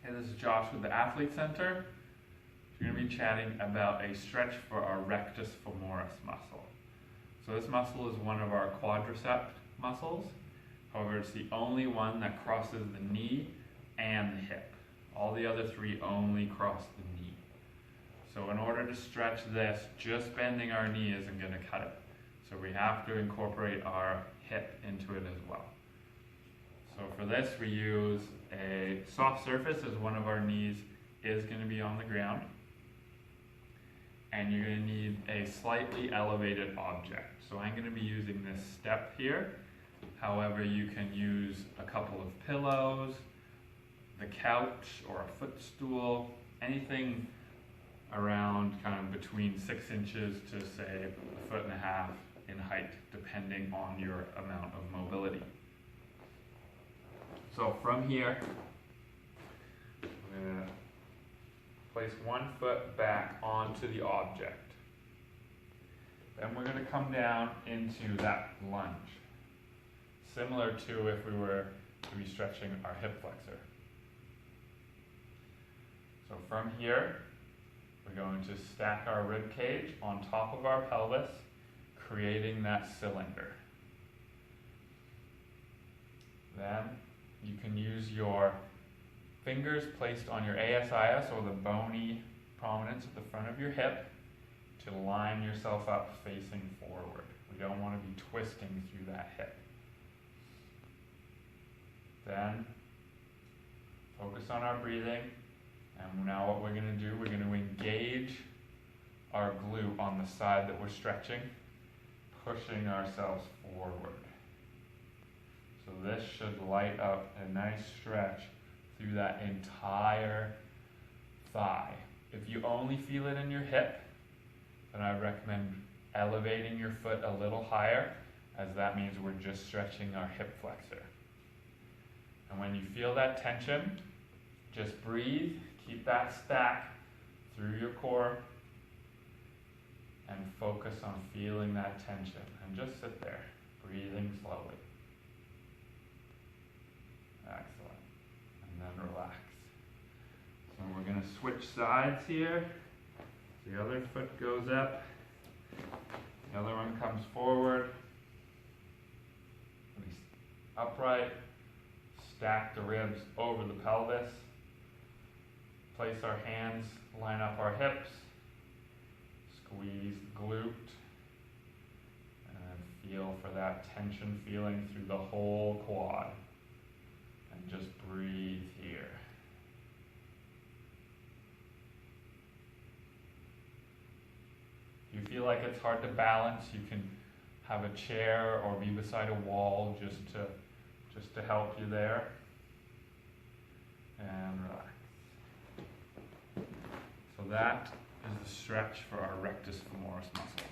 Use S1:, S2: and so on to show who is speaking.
S1: Hey, this is Josh with the Athlete Center. We're going to be chatting about a stretch for our rectus femoris muscle. So this muscle is one of our quadricep muscles. However, it's the only one that crosses the knee and the hip. All the other three only cross the knee. So in order to stretch this, just bending our knee isn't going to cut it. So we have to incorporate our hip into it as well. So for this, we use a soft surface, as one of our knees is going to be on the ground. And you're going to need a slightly elevated object. So I'm going to be using this step here. However, you can use a couple of pillows, the couch, or a footstool, anything around kind of between 6 inches to say 1.5 feet in height, depending on your amount of mobility. So from here, I'm going to place 1 foot back onto the object. Then we're going to come down into that lunge, similar to if we were to be stretching our hip flexor. So from here, we're going to stack our rib cage on top of our pelvis, creating that cylinder. Then you can use your fingers placed on your ASIS, or the bony prominence at the front of your hip, to line yourself up facing forward. We don't want to be twisting through that hip. Then focus on our breathing. And now what we're going to do, we're going to engage our glute on the side that we're stretching, pushing ourselves forward. So this should light up a nice stretch through that entire thigh. If you only feel it in your hip, then I recommend elevating your foot a little higher, as that means we're just stretching our hip flexor. And when you feel that tension, just breathe, keep that stack through your core, and focus on feeling that tension. And just sit there, breathing slowly. Excellent. And then relax. So we're going to switch sides here. The other foot goes up. The other one comes forward. Upright. Stack the ribs over the pelvis. Place our hands, line up our hips. Squeeze the glute. And feel for that tension feeling through the whole quad. And just breathe here. If you feel like it's hard to balance, you can have a chair or be beside a wall just to help you there. And relax. So that is the stretch for our rectus femoris muscle.